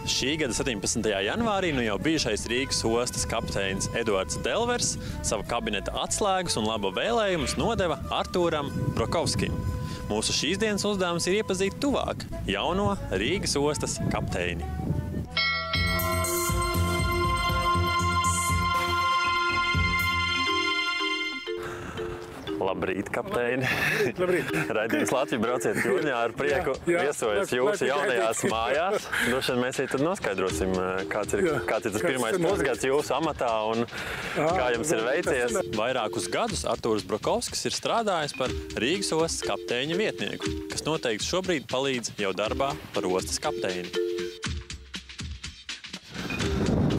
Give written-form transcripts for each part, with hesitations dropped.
Šī gada 17. janvārī nu jau bijušais Rīgas ostas kapteinis Eduards Delvers savu kabineta atslēgas un labo vēlējumus nodeva Artūram Brokovskim. Mūsu šīs dienas uzdevums ir iepazīt tuvāk jauno Rīgas ostas kapteini. Labrīt, kapteini! Labrīt! Raidījums Latvija brauciet jūrņā ar prieku viesojas jūsu jaunajās mājās. Droši vien mēs tad noskaidrosim, kāds ir tas pirmais pusgads jūsu amatā un kā jums ir veicies. Vairākus gadus Artūrs Brokovskis ir strādājis par Rīgas ostas kapteiņa vietnieku, kas noteikti šobrīd palīdz jau darbā par ostas kapteini.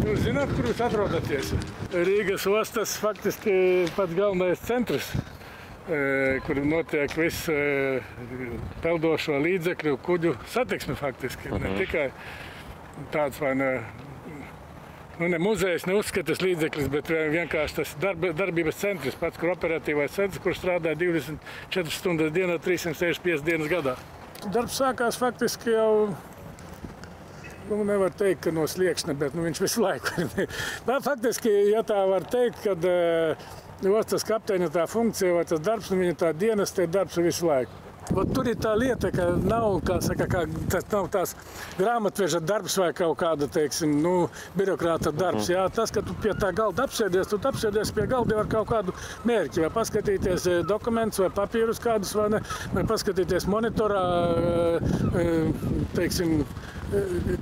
Jūs zināt, kur jūs atrodaties? Rīgas ostas faktiski pats galvenais centrs, kur notiek viss peldošo līdzekļu kuģu satiksme faktiski. Ne tikai tāds vai ne muzejs, ne uzskatas līdzekļus, bet vienkārši tas darbības centrs, pats, kur operatīvais centrs, kur strādā 24 stundas dienā, 365 dienas gadā. Darbs sākās faktiski jau, nevar teikt, ka no sliekšņa, bet viņš visu laiku ir. Faktiski, ja tā var teikt, kad ostas kapteiņa tā funkcija vai tas darbs, viņa tā dienas, te darbs visu laiku. Tur ir tā lieta, ka nav, tas nav tās grāmatveža darbs vai kaut kāda, teiksim, birokrāta darbs. Jā, tas, ka tu pie tā galda apsēdies, tu apsēdies pie galda ar kaut kādu mērķi, vai paskatīties dokumentus vai papīrus kādus, vai paskatīties monitorā, teiksim,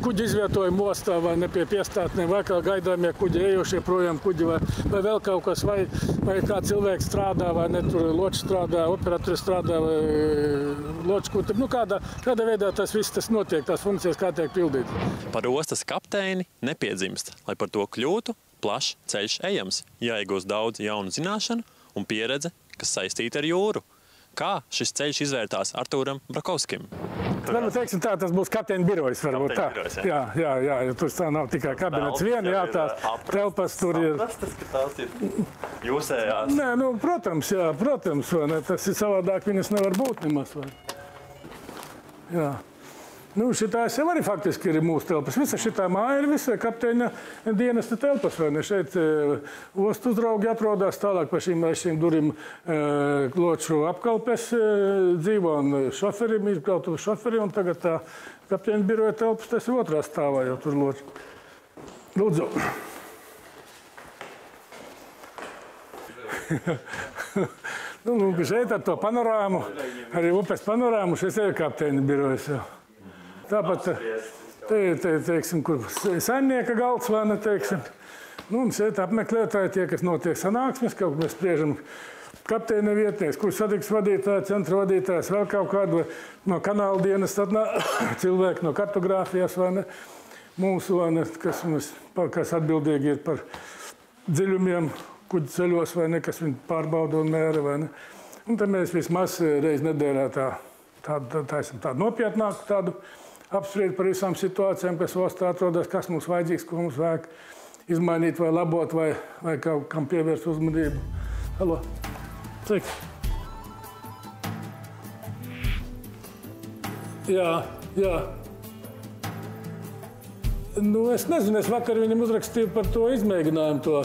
kuģi izvietojumu ostā vai ne pie piestātnēm, vai kā gaidāmie kuģi, ejošie projām kuģi, vai vēl kaut kas, vai kā cilvēks strādā, vai ne tur loči strādā, operatori strādā, vai loči kur. Kādā veidā tas viss tas notiek, tās funkcijas kā tiek pildītas. Par ostas kapteini nepiedzimst, lai par to kļūtu plašs ceļš ejams, jāiegūst daudz jaunu zināšanu un pieredze, kas saistīta ar jūru. Kā šis ceļš izvērtās Artūram Brokovskim? Varbūt, teiksim tā, tas būs kapteiņa birojas, varbūt tā. Jā, tur tā nav tikai kabinets vien, jā, tās telpas tur ir. Atrastas, ka tās ir jūsējās? Nē, protams, tas ir savādāk, viņas nevar būt nemaz. Jā. Šitās jau arī faktiski ir mūsu telpas. Visa šitā māja ir visa kapteiņa dienesta telpas, vai ne? Šeit ostu uzraugi atrodas tālāk pa šīm durvīm loču apkalpes dzīvo un šoferim, izbrautu šoferi, un tagad tā kapteiņa biroja telpas, tas ir otrā stāvā jau tur loču. Lūdzu. Šeit ar to panorāmu, arī upes panorāmu, šeit ir kapteiņa birojas jau. Tāpat, teiksim, kur saimnieka galds, vai ne, teiksim. Un šeit apmeklētāji tie, kas notiek sanāksmes, kaut kur mēs spriežam kapteina vietnieks, kur satiks vadītāji, centra vadītājs, vēl kaut kādu no kanāla dienas cilvēki no kartogrāfijas, vai ne, mūsu, vai ne, kas atbildīgi ir par dziļumiem kuģi ceļos, vai ne, kas viņi pārbauda un mēra, vai ne. Un tad mēs vismaz reiz nedēļā tādu nopietnāku tādu apspriest par visām situācijām, kas ostā atrodas, kas mums vajadzīgs, ko mums vajag izmainīt vai labot, vai kam pievērst uzmanību. Halo, cik? Jā. Es nezinu, es vakar viņam uzrakstīju par to izmēģinājumu to.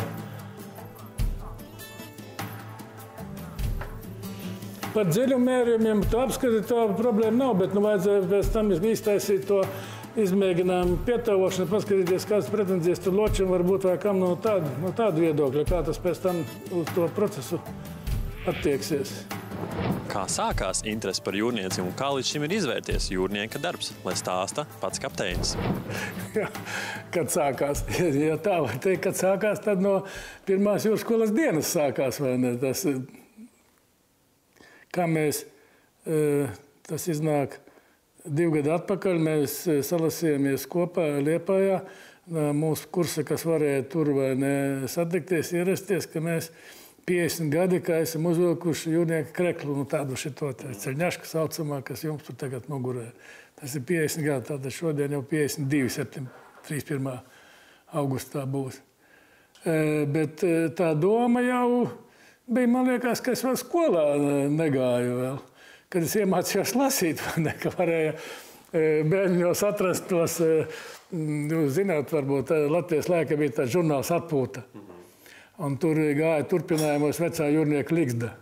Par dziļummērījumiem to apskatīt, tā problēma nav, bet vajadzēja pēc tam iztaisīt to izmēģinājumu pietāvošanu, paskatīties, kādas pretenzijas tur ločiem var būt vai kam no tāda viedokļa, kā tas pēc tam uz to procesu attieksies. Kā sākās interese par jūrniecību un kā līdz šim ir izvērties jūrnieka darbs, lai stāsta pats kapteinis? Kad sākās, ja tā var teikt, kad sākās, tad no pirmās jūrskolas dienas sākās, vai ne? Kā mēs, tas iznāk 2 gadu atpakaļ, mēs salasījāmies kopā Liepājā, mūsu kursa, kas varēja tur vai ne satikties, ierasties, ka mēs 50 gadi, kā esam uzvilkuši jūrnieka kreklu, tādu šito ceļņašku saucamā, kas jums tur tagad mugurē. Tas ir 50 gadi, tātad šodien jau 52, 31. augustā būs. Bet tā doma jau bija, man liekas, ka es vēl skolā negāju vēl. Kad es iemācījos lasīt, ka varēja bērņos atrast tos, jūs zināt, varbūt Latvijas laikā bija tāds žurnāls Atpūta. Un tur gāja turpinājumos vecā jūrnieka Ligzda.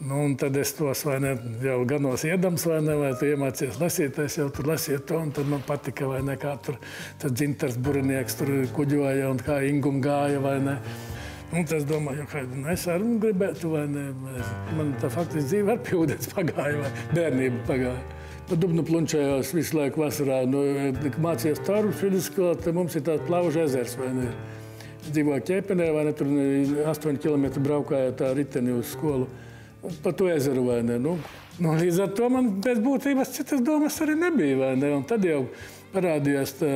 Nu, un tad es tos, vai ne, jau ganos iedams, vai ne, vai tu iemācies lasīt, es jau tur lasīju to, un tad man patika, vai ne, kā tur tad Dzintars Burinieks tur kuģoja, un kā Ingum gāja, vai ne. Un tas domāju, ka es arī gribētu, vai ne, man tā faktiski dzīve ar pjūdens pagāja, vai bērnība pagāja. Pa Dubnu plunčējos visu laiku vasarā, nu, mācījos Tārvas vidusskolā, tad mums ir tāds Plauža ezers, vai ne. Es dzīvoju Ķēpenē, vai ne, tur 8 kilometru braukāju tā riteni uz skolu. Pa to ezeru, vai ne. Nu, līdz ar to man pēc būtības citas domas arī nebija, vai ne. Un tad jau parādījās tā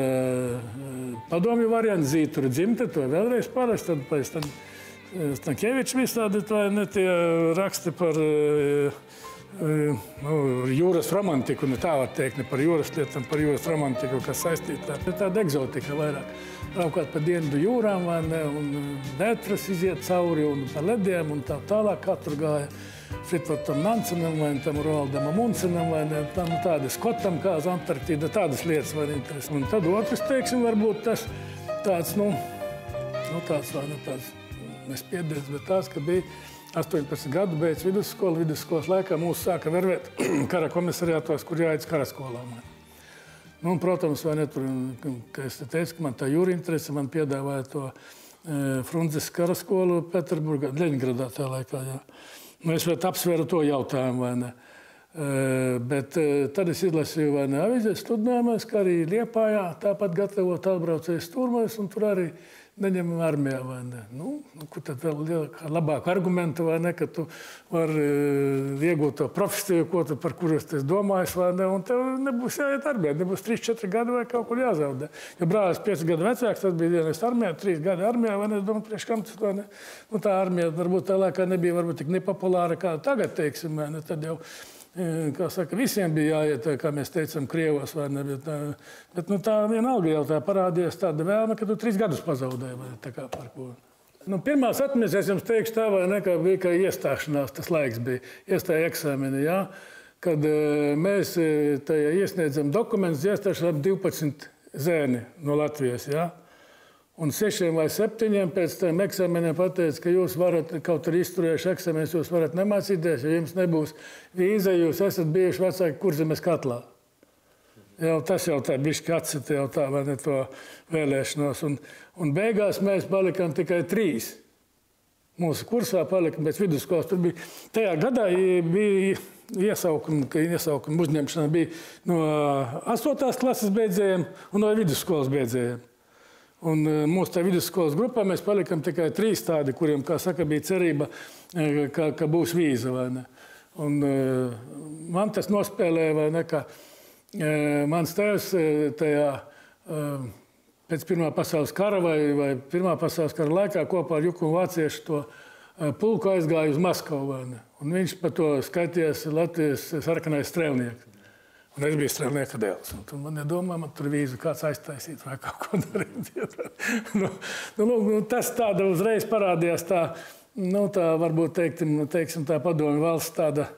padomju variants Zītura dzimte, to vēlreiz parast, tad pēc tam Stankievičs visādi, vai ne, tie raksti par jūras romantiku, ne tā var teikt, ne par jūras lietām, par jūras romantiku, kas saistīta. Tāda egzotika vairāk. Braukāt pa dienvidu jūrām, vai ne, un vētras iziet cauri, un pa lediem, un tā tālāk katru gāja. Fritvartam Nansenam, vai tam Roaldam Amundsenam, vai ne, tādi Skotam, kā uz Antarktīda, tādas lietas var interesi. Un tad otrs, teiksim, varbūt tas tāds, tāds, vai ne, tāds nespiediens, bet tās, ka bija 18 gadu beidz vidusskolu, vidusskolas laikā mūs sāka vervēt kara komisariātos, kur jāiet karaskolām. Nu, un, protams, vai ne, tur, kā es te teicu, ka man tā jūra interese, man piedāvāja to Frunzes karaskolu Peterburgā, Ļeņgradā tā laikā, jā. Nu, es vēl apsvēru to jautājumu, vai ne. Bet tad es izlasīju, vai ne, avīzēs studinājumos, ka arī Liepājā tāpat gatavo tālbraucējas turmais, un tur arī neņem armijā, vai ne. Nu, kur tad vēl labāk argumentu, vai ne, ka tu vari iegūt to profesiju, par kuru es domāju, vai ne, un tev nebūs jāiet armijā, nebūs 3-4 gadi vai kaut kur jāzaudē. Ja brālis 5 gadu vecāks, tad bija dienas armijā, 3 gadi armijā, vai ne, es domāju, priekš kam tas, vai ne. Nu, tā armija varbūt tā laikā nebija varbūt tik nepopulāra, kā tagad, teiksim, vai ne, tad jau, kā saka, visiem bija jāiet, kā mēs teicam, Krievos, vai ne, bet nu, tā vienalga jau tā parādījās tāda vēlme, ka tu 3 gadus pazaudēji, vai tā kā par ko. Nu, pirmās atmiņas, es jums teikšu tā, vai ne, ka bija, ka iestāšanās, tas laiks bija, iestāja eksāmeni, jā, kad mēs iesniedzam dokumentus, iestāšanās 12 zēni no Latvijas, jā. Un 6 vai 7 pēc tam eksāmeniem pateica, ka jūs varat, kaut arī izturējuši eksāmenus, jūs varat nemācīties, ja jums nebūs vīza, jūs esat bijuši vecāki Kurzemes katlā. Jau tas jau tā bišķi atsita jau tā, vai ne, to vēlēšanos. Un beigās mēs palikām tikai 3. Mūsu kursā palikām pēc vidusskolas. Tur bija, tajā gadā bija iesaukuma uzņemšana bija no 8. klases beidzējiem un no vidusskolas beidzējiem. Un mūsu tā vidusskolas grupā mēs palikam tikai 3 tādi, kuriem, kā saka, bija cerība, ka būs vīza, vai ne. Un man tas nospēlēja, vai ne, ka mans tēvs tajā pēc Pirmā pasaules kara vai Pirmā pasaules kara laikā kopā ar Juku un Vāciešu to pulku aizgāja uz Maskavu, vai ne. Un viņš par to skaitījās Latvijas sarkanais strēlnieks. Un es biju strēlnieka dēls. Un tur man nedomā, man tur vīzu kāds aiztaisīt vai kaut ko darīt. Tas tāda uzreiz parādījās tā, tā varbūt teiksim tā padomju valsts tāda,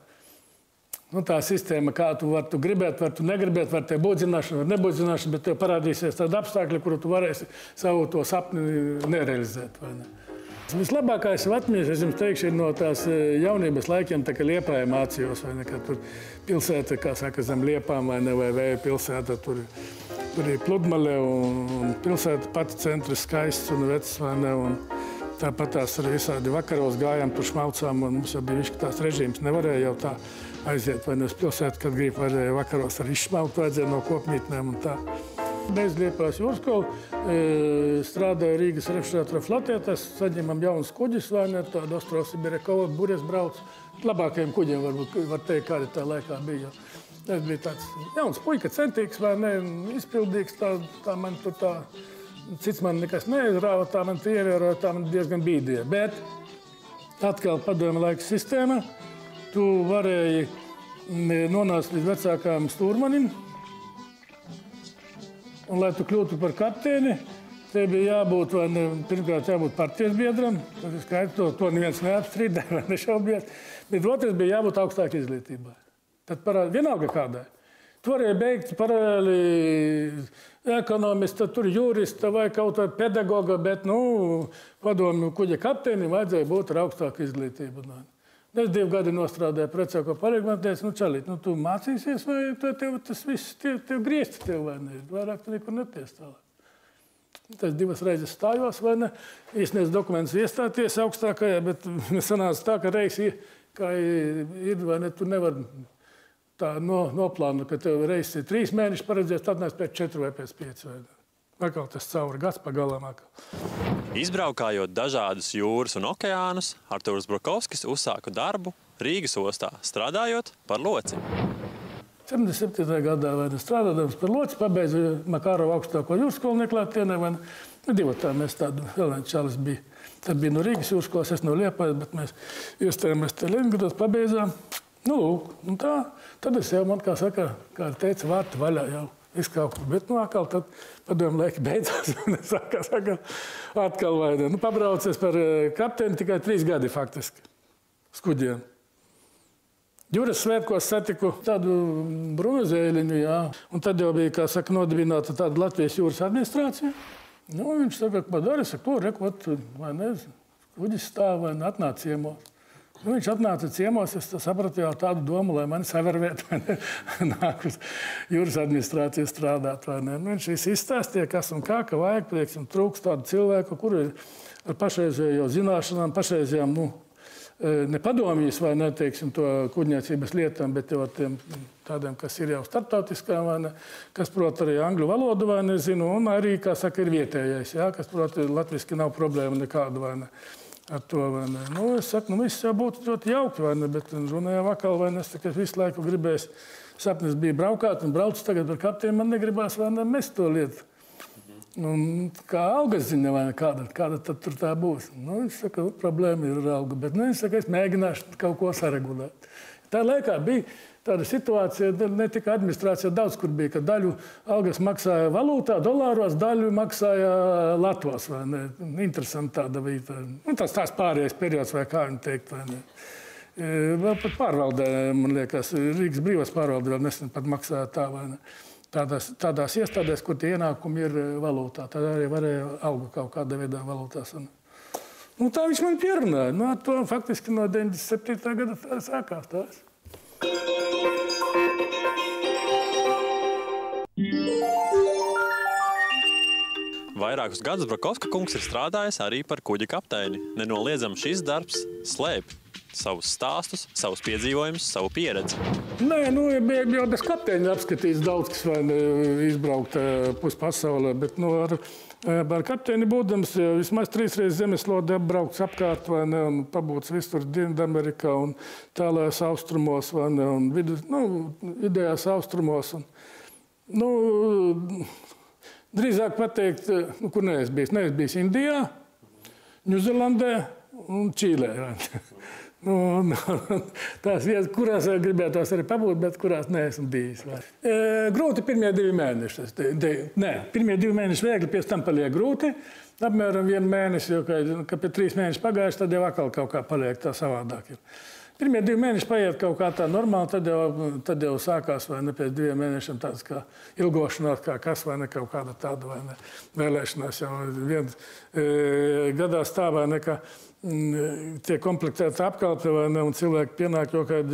tā sistēma, kā tu gribēt, var tu negribēt, var te būt zināšana, var nebūt zināšana, bet tev parādīsies tāda apstākļa, kuru tu varēsi savu to sapni nerealizēt, vai ne. Vislabākais atmiņas, es jums teikšu, ir no tās jaunības laikiem, tā kā Liepājā mācījos, vai ne, ka tur pilsēta, kā saka, zem Liepām, vai ne, vai Vēja pilsēta, tur ir pludmale, un pilsēta pati centrs skaists un vecs, vai ne, un tāpat tās arī visādi vakaros gājām, tur šmaucām, un mums jau bija višķi tās režīms, nevarēja jau tā aiziet, vai ne, uz pilsētu, kad grib varēja vakaros arī izšmaukt, vajadzēja no kopmītnēm un tā. Beidz Liepājas jūras skolu, strādāju Rīgas refrižeratora flotē, tas saņemam jaunas kuģis, vai ne, tāda Ostrosibirjakova burjas brauc. Labākajiem kuģiem varbūt var teikt, kādi tā laikā bija. Es biju tāds jauns puika, centīgs, vai ne, izpildīgs, tā man tur tā, cits man nekas neizrāva, tā man ievēroja, tā man diezgan bīdīja. Bet atkal padomju laika sistēma, tu varēji nonākt līdz vecākām stūrmanim, un, lai tu kļūtu par kapteini, te bija jābūt, vai ne, pirmkārt jābūt partijas biedram, tas ir skaidrs, to neviens neapstrīdē, vai nešaubies, bet otrs bija jābūt augstākai izglītībai. Tad vienalga kādai. Tu varēja beigt paralēli ekonomista, tur jurista vai kaut kāda pedagoga, bet, padomju kuģa kapteinim vajadzēja būt ar augstāku izglītību. Es 2 gadi nostrādāju precēko palīgu, man teica, čalīt, tu mācīsies vai tev tas viss, tev griezti tev vai ne, vairāk tu nekur neties tālāk. Tas 2 reizes stājos vai ne, iesniedz dokumentus iestāties augstākajā, bet sanāca tā, ka reiz kā ir vai ne, tu nevar tā noplāna, ka tev reizes ir 3 mēneši paredzēts, tad nāc pēc 4 vai pēc 5. Atkal tas cauri gads pagalām. Izbraukājot dažādus jūras un okeānus, Artūrs Brukovskis uzsāka darbu Rīgas ostā, strādājot par loci. 77. gadā strādādams par loci, pabeidzu Makārova augstāko jūrskolu neklātienē. 2 mēs tādu, vēl viens čalis bija. Tad bija no Rīgas jūrskolas, es no Liepājas, bet mēs iestājāmies te Leningrados, pabeidzām. Un tā, tad es jau, man kā saka, kā teica, vārtu vaļā jau visu kaut kur. Bet, atkal tad padomu laiki beidzās, un es atkal vai ne. Pabraucies par kapteini tikai 3 gadi faktiski uz kuģiem. Jūras svētkos satiku tādu Brunozēliņu, jā. Un tad jau bija, kā saka, nodibināta tāda Latvijas jūras administrācija. Viņš saka, ko dari, saka, rekot, vai ne, kuģis stāv, vai ne, atnāc ciemos. Viņš atnāca ciemos, es sapratu jau tādu domu, lai mani savervēt, vai ne, nāk uz jūras administrāciju strādāt, vai ne. Viņš izstāstīja, kas un kā, ka vajag priekš un trūks tādu cilvēku, kuru ir ar pašreizējo zināšanām, pašreizējām, ne padomjas, vai ne, teiksim, to kuģniecības lietām, bet jau tiem tādiem, kas ir jau starptautiskām, vai ne, kas prot arī angļu valodu, vai ne, zinu, un arī, kā saka, ir vietējais, jā, kas prot latviski nav problēma nekādu, vai ne. Ar to, vai ne. Es saku, viss jau būtu ļoti jauki, vai ne, bet runājām vakal, vai ne, es visu laiku gribēju, sapnis bija braukāt un braucu tagad par kapteini, man negribās, vai ne, mest to lietu. Kā algas ziņa, vai ne, kāda tad tur tā būs. Es saku, problēma ir ar algu, bet, es saku, es mēģināšu kaut ko saregulēt. Tā laikā bija tāda situācija, ne tikai administrācija, daudz kur bija, ka daļu algas maksāja valūtā, dolāros, daļu maksāja latvos, vai ne. Interesanti tāda bija. Tas pārējais periods, vai kā viņi teikt, vai ne. Vēl pat pārvaldē, man liekas, Rīgas brīvās pārvaldē vēl nesen pat maksāja tā, vai ne. Tādās iestādēs, kur tie ienākumi ir valūtā. Tad arī varēja algu kaut kādā veidā valūtās. Tā viņš man pierunāja. Ar to faktiski no 97. gada tā sākās tās. Vairākus gadus Brukovska kungs ir strādājis arī par kuģa kapteini. Nenoliedzami šis darbs slēpj savus stāstus, savus piedzīvojumus, savu pieredzi. Nē, bija jau bez kapteiņa apskatīts daudz, kas vai izbraukt pus pasaulē, bet ar kapteini būdams vismaz 3 reizes zemeslode apbraukts apkārt, vai ne, un pabūts visur Dienvidamerikā un tālējās austrumos, vai ne, un vidējās austrumos. Drīzāk pateikt, kur neesmu bijis. Neesmu bijis Indijā, Ņūzelandē un Čīlē. Tās vietas, kurās gribētos arī pabūt, bet kurās neesmu bijis. Grūti pirmie 2 mēneši. Pirmie 2 mēneši viegli, pēc tam paliek grūti. Apmēram 1 mēnesi, jo, kad pēc 3 mēneši pagājuši, tad jau atkal kaut kā paliek tā savādāk. Pirmie 2 mēneši paiet kaut kā tā normāli, tad jau sākās vai ne pēc 2 mēnešiem tāds kā ilgošanās, kā kas vai ne kaut kāda tāda vai ne vēlēšanās. Jau gadās tā vai ne, ka tiek komplektēta apkalpe vai ne, un cilvēki pienāk, jo kad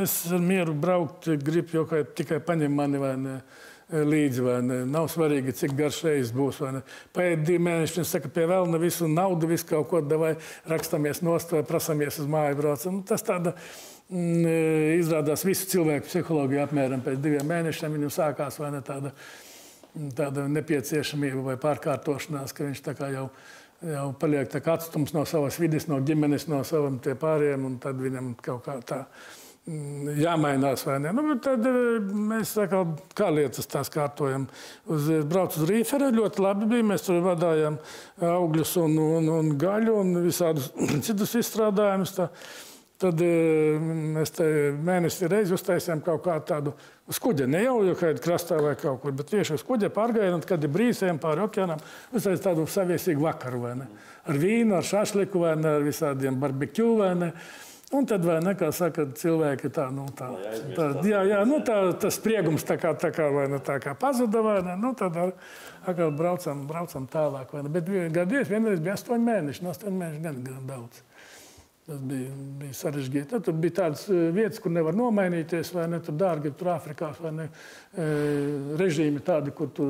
es ar mieru braukt gribu, jo kad tikai paņem mani vai ne līdzi, vai ne. Nav svarīgi, cik garš reizes būs, vai ne. Paiet 2 mēneši, viņi saka, pie velna visu naudu, visu kaut ko, davai rakstamies nost vai prasamies uz māju braucam. Tas tāda izrādās visu cilvēku psiholoģiju apmēram pēc 2 mēnešiem viņam sākās, vai ne, tāda nepieciešamība vai pārkārtošanās, ka viņš tā kā jau paliek tā kā atstums no savas vides, no ģimenes, no savam tie pāriem, un tad viņam kaut kā tā jāmainās, vai ne? Tad mēs kā lietas tās kārtojam. Brauc uz Rīferu, ļoti labi bija. Mēs tur vadājām augļus un gaļu un visādus citus izstrādājumus. Tad mēs te mēnesi reizi uztaisījām kaut kā tādu uz kuģa. Ne jau kādā krastā vai kaut kur, bet tieši uz kuģa pārgājienam, kad ir brīsējām pāri okeānam, uztaisījām tādu saviesīgu vakaru, vai ne? Ar vīnu, ar šašliku, vai ne, ar visādiem barbekju, vai ne? Un tad, vai ne, kā saka, cilvēki tā, tas spriegums tā kā pazuda, vai ne, tad atkal braucam tālāk, vai ne. Bet gadies vienreiz bija 8 mēneši, 8 mēneši gan daudz. Tas bija sarežģīti. Tur bija tādas vietas, kur nevar nomainīties, vai ne, tur dārgi, tur Āfrikā, vai ne, režīmi tādi, kur tu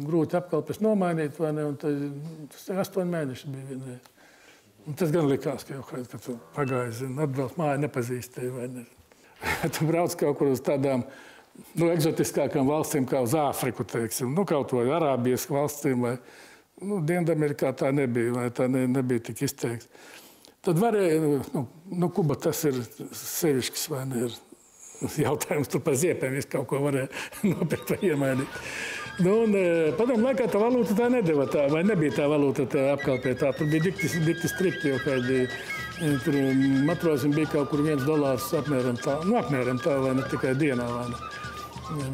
grūti apkalpes nomainīt, vai ne, un tas 8 mēneši bija vienreiz. Un tas gan likās, ka tu pagāji, atbrauc māju nepazīstēji, vai ne. Tu brauc kaut kur uz tādām eksotiskākām valstīm, kā uz Āfriku, teiksim, kaut vai Arābijas valstīm, vai Dienvidamerikā tā nebija, vai tā nebija tik izteikts. Tad varēja, Kuba tas ir sevišķis, vai ne, ir jautājums, tur par ziepēm visu kaut ko varēja nopirkt vai iemainīt. Padomu laikā tā valūta tā nedeva tā, vai nebija tā valūta tā apkalpē tā. Tur bija dikti strikti, jo kādi tur matrozim bija kaut kur $1 apmēram tā, vai ne tikai dienā, vai ne.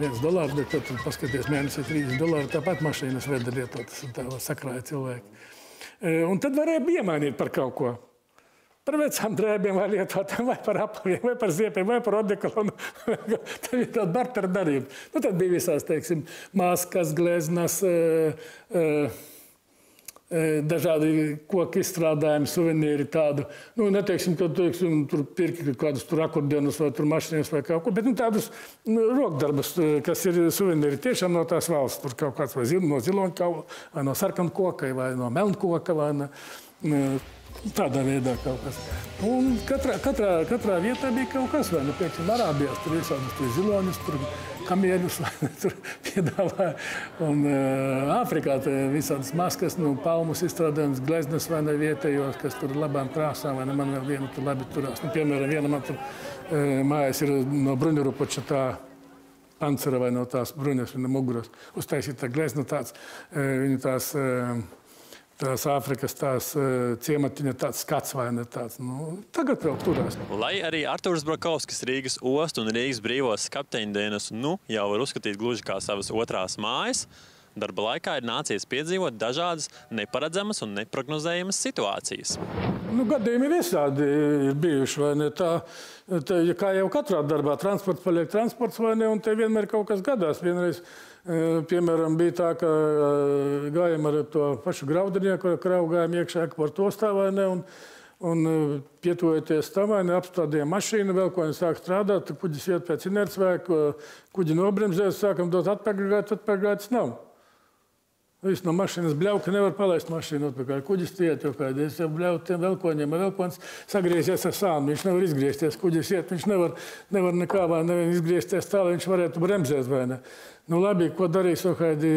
$1, bet tad paskaties mēnesī $30, tāpat mašīnas veda lietotas un tā sakrāja cilvēki. Un tad varēja iemainīt par kaut ko. Par vecām drēbiem vai lietotām, vai par apaviem, vai par ziepiem, vai par odekolonu. Tad bija tāda bartera darība. Tad bija visās, teiksim, maskas, gleznas, dažādi koku izstrādājumi, suvenīri tādu. Neteiksim, ka tur pirki kādus tur akordionus vai tur mašīnas vai kaut ko, bet tādus rokdarbus, kas ir suvenīri tiešām no tās valsts. Tur kaut kāds vai no ziloņkaula, vai no sarkana koka, vai no melnkoka, vai tādā veidā kaut kas. Un katrā vietā bija kaut kas, vai ne, pieksim, Arābijās, tur visādus ziloņus, tur kamieļus, vai ne, tur piedāvāja. Un Āfrikā visādas maskas, palmus izstrādājums, gleznas, vai ne, vietējos, kas tur labām krāsām, vai ne, man vēl viena tur labi turās. Piemēram, viena man tur mājas ir no bruņurupuča tā pancera vai no tās bruņas, vai no muguras. Uztaisīta glezna tāds, viņa tās Āfrikas ciematiņa tāds skats vai ne tāds. Tagad vēl turās. Lai arī Artūrs Brakovskis Rīgas ostu un Rīgas brīvos kapteiņdienas jau var uzskatīt gluži kā savas otrās mājas, darba laikā ir nācies piedzīvot dažādas neparedzamas un neprognozējamas situācijas. Gadījumi visādi ir bijuši, vai ne? Kā jau katrā darbā, transports paliek transports, vai ne? Un te vienmēr kaut kas gadās. Vienreiz, piemēram, bija tā, ka gājām ar to pašu graudinieku, ar kravu gājām iekšā eksportu ostā, vai ne? Un pietuvojoties tam, vai ne, apstādījām mašīnu, vēl ko viņi sāk strādāt, kuģis iet pēc inercvēku, kuģi nobremzēs, sākam dot atpakaļgaitas nav. Viss no mašīnas bļauka, nevar palaist mašīnu atpakaļ. Kuģis iet jau kādi, es jau bļauju tiem vēl ko ņem, vēl ko sagriezies ar sānu, viņš nevar izgriezties, kuģis iet, viņš nevar nekā vai nevar izgriezties tā, lai viņš varētu bremzēt vai ne. Labi, ko darīs, jau kādi,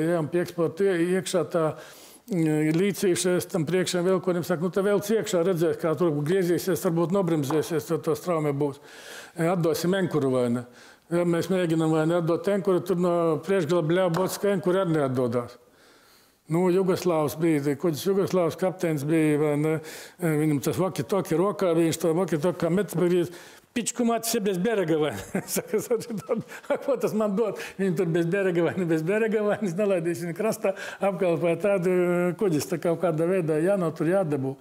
ejam pie eksportu iekšā tā līdzīšies tam priekšā vēl ko, saka, tā vēl ciekšā redzēs, kā tur griezīsies, varbūt nobremzēsies, to straumē būs. Atdosim enkuru vai ne. Ja mēs mēģinām vai neatdot enkuru, tur no priekšgala bļaubots, ka enkuri arī neatdodās. Jugoslavs bija, kuģis Jugoslavs kapteinis bija, vai ne, viņam tas walkie-talkie rokā, viņš to walkie-talkie kā metas pagrīz, pičku mācis ir bez berega, vai ne. Saka, ko tas man dod? Viņi tur bez berega, vai ne, bez berega, vai ne, nelaidīs viņu krastā, apkalpē tādu kuģis, tā kaut kādā veidā jānāk tur jādabū.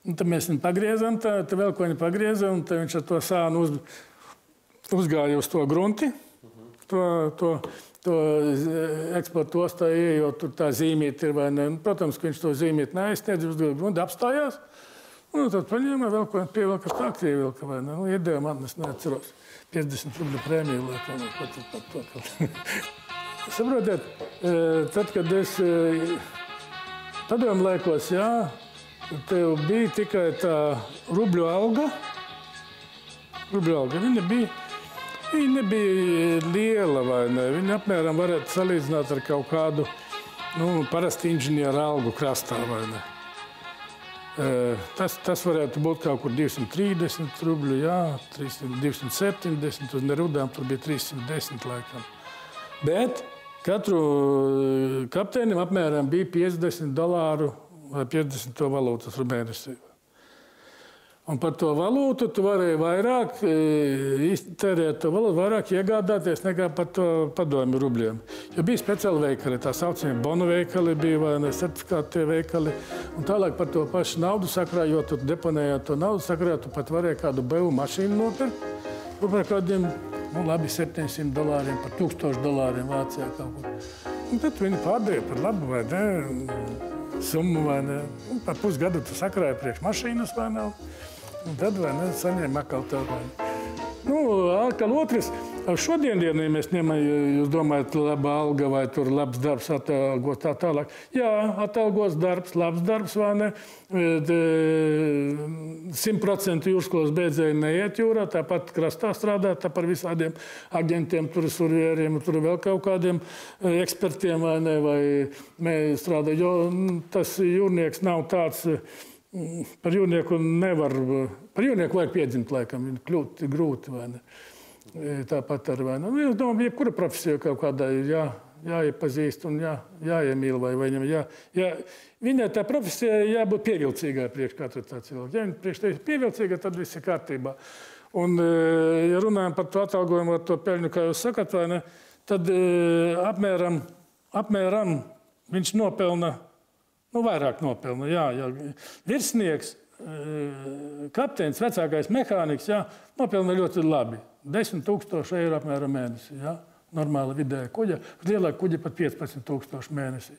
Un tad mēs viņu pagriezam, tā vēl ko viņu pagriezam, un tad viņš ar to sānu uzgāja uz to grunti, to eksportu ostā ieejot, tur tā zīmīte ir vai ne. Protams, ka viņš to zīmīti neaizsniedz, uzgāja grunti, apstājās, un tad paņēma vēl ko pievilka stāk, ievilka vai ne. Iedēja man, es neatceros, 50 rubļu prēmiju, laikam, pat to. Saprotiet, tad, kad es padomu laikos, jā, tev bija tikai tā rubļu alga, viņa nebija liela vai ne. Viņa apmēram varētu salīdzināt ar kaut kādu, parasti inženieru algu krastā vai ne. Tas varētu būt kaut kur 230 rubļu, jā, 270, uz nerudām tur bija 310 laikam. Bet katru kapteinim apmēram bija $50 vai 50 valūtas mēnesī. Un par to valūtu tu varēji vairāk iztērēt to valūtu, vairāk iegādāties nekā par to padomju rubļiem. Jo bija speciāli veikali, tā saucamie bonu veikali bija vai ne certifikātie veikali. Un tālāk par to pašu naudu sakrājot, tu deponējot to naudu sakrājot, tu pat varēji kādu BU mašīnu nopirkt. Par kādiem, labi, $700, par $1000 Vācijā kaut kur. Un tad viņi pārdēja par labu vai ne, summu vai ne. Un par pusgadu tu sakrāji priekš mašīnas vai nav. Un tad vai ne, saņēma atkal tev vai ne. Atkal otrs, šodien, ja mēs ņemam, jūs domājat, laba alga vai tur labs darbs atalgos tā tālāk. Jā, atalgos darbs, labs darbs vai ne. 100% jūrskolas beidzēji neiet jūrā, tāpat krastā strādā, tā par visādiem agentiem, tur survieriem, tur vēl kaut kādiem ekspertiem vai ne, vai strādā, jo tas jūrnieks nav tāds. Par jūrnieku vajag piedzimt, laikam, kļūt grūti, vai ne? Tāpat ar, vai ne? Es domāju, jebkura profesija kaut kādā ir jāiepazīst un jāiemīl, vai viņam viņai tā profesija jābūt pievilcīgai priekš katra tā cilvēka. Ja viņa priekš tevis pievilcīga, tad viss ir kārtībā. Un, ja runājam par to atalgojumu, ar to peļņu, kā jūs sakat, vai ne, tad apmēram viņš nopelna. Vairāk nopelna, jā. Virsnieks, kapteinis, vecākais mehāniks, jā, nopelna ļoti labi. 10 000 eiro apmēram mēnesī, jā. Normāla vidēja kuģa. Lielāka kuģa pat 15 000 mēnesī.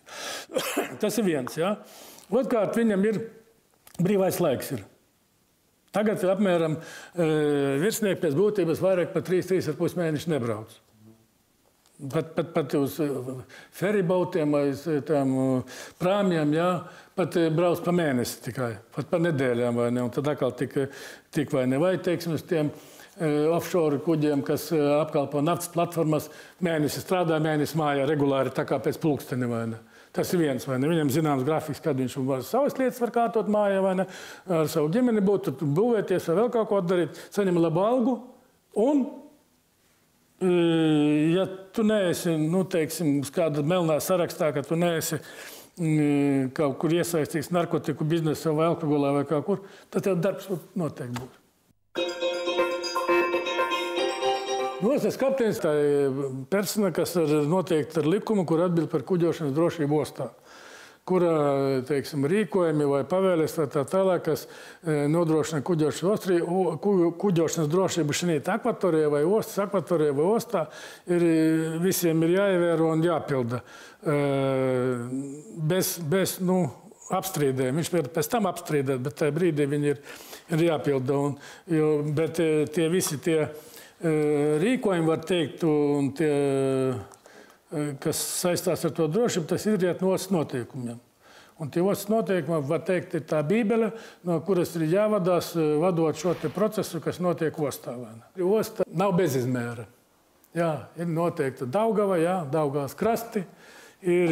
Tas ir viens, jā. Otrkārt, viņam ir brīvais laiks. Tagad apmēram virsnieki pēc būtības vairāk par 3,5 mēneši nebrauc. Pat uz feribautiem vai tām prāmjām, jā, pat brauc pa mēnesi tikai, pat pa nedēļām vai ne, un tad atkal tik vai ne, vai teiksim uz tiem offshore kuģiem, kas apkalpo naftas platformas, mēnesi strādā, mēnesi mājā regulāri, tā kā pēc pulksteni vai ne. Tas ir viens, vai ne, viņam zināms grafiks, kad viņš savas lietas var kārtot mājā vai ne, ar savu ģimeni būt, būvēties vai vēl kaut ko darīt, saņem labu algu un ja tu neesi, teiksim, kāda melnā sarakstā, ka tu neesi kaut kur iesaistīts narkotiku biznesā vai alkoholā vai kaut kur, tad tev darbs noteikti būs. Tas kapteinis tā persona, kas noteikti ar likumu, kur atbild par kuģošanas drošību ostā, kura, teiksim, rīkojumi vai pavēles vai tā tālāk, kas nodrošina kuģošanas drošību šī akvatorijā vai ostas akvatorijā vai ostā, visiem ir jāievēro un jāpilda. Bez apstrīdēm. Viņš var pēc tam apstrīdēt, bet tajā brīdī viņi ir jāpilda. Bet tie visi tie rīkojumi, var teikt, un tie, kas saistās ar to drošību, tas izriet no ostas noteikumiem. Un tie ostas noteikumi, var teikt, ir tā bībele, no kuras ir jāvadās, vadot šo te procesu, kas notiek ostā. Osta nav bezizmēra. Jā, ir noteikta Daugava, jā, Daugavas krasti, ir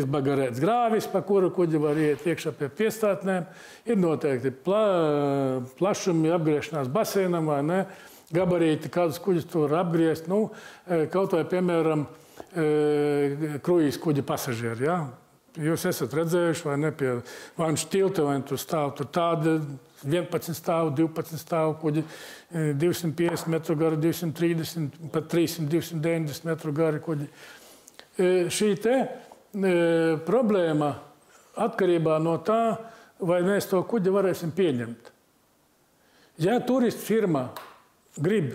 izbagarēts grāvis, pa kuru kuģi var iet iekšā pie piestātnēm, ir noteikti plašumi apgriešanās basēnam, vai ne, gabarīti, kādus kuģus tur apgriezt, kaut vai, piemēram, kruīzes kuģa pasažieri, jā. Jūs esat redzējuši, vai ne, pie Vanšu tilta, vai tur stāv tur tāda 11 stāvu, 12 stāvu kuģi, 250 metru gari, 230, pat 300, 290 metru gari kuģi. Šī te problēma atkarībā no tā, vai mēs to kuģi varēsim pieņemt. Ja turistu firma grib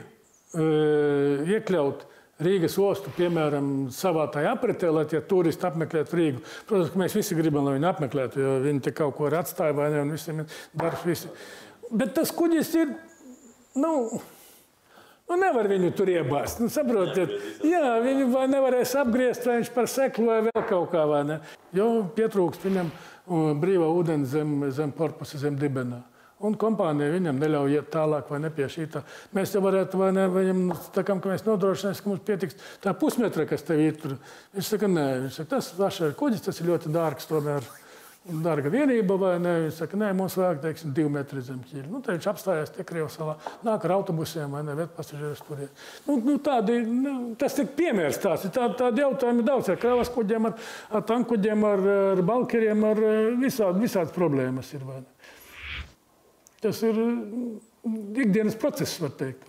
iekļaut Rīgas ostu, piemēram, savā tajā apritē, lai tie turisti apmeklētu Rīgu. Protams, ka mēs visi gribam, lai viņi apmeklētu, jo viņi te kaut ko ir atstāja, vai ne, un visiem ir darbs visi. Bet tas kuģis ir, nevar viņu tur iebāzt, saprotiet. Jā, viņu vai nevarēs apgriezt, vai viņš par seklu vai vēl kaut kā, vai ne. Jo pietrūkst viņam brīvā ūdens zem korpusa, zem dibenā. Un kompānija viņam neļauj iet tālāk vai ne pie šītā. Mēs te varētu, vai ne, viņam sakam, ka mēs nodrošinās, ka mums pietiks tā pusmetra, kas tev ir tur. Viņš saka, nē, viņš saka, tas vašai kuģis, tas ir ļoti dārgs, tomēr dārga vienība, vai ne. Viņš saka, nē, mums vajag, teiksim, 2 metri zem ķīļa. Tad viņš apstājās tie Krievsalā, nāk ar autobusiem, vai ne, ved pasažierus tur. Tādi, tas ir piemērs tās, tādi jautājumi daudz, ar kravas kuģiem, ar tankuģiem, ar balkeriem, ar visādas problēmas ir, vai ne. Tas ir ikdienas process, var teikt.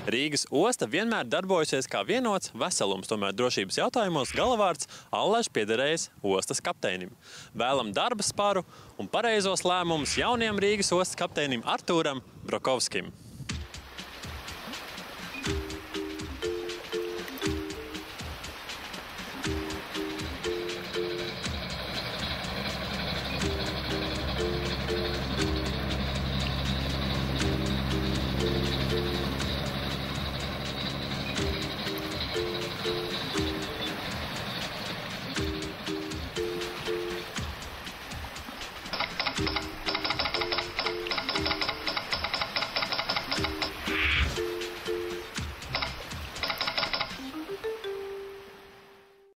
Rīgas osta vienmēr darbojusies kā vienots veselums, tomēr drošības jautājumos galavārds allaž piederējis ostas kapteinim. Vēlam darba sparu un pareizos lēmumus jaunajam Rīgas ostas kapteinim Artūram Brokovskim.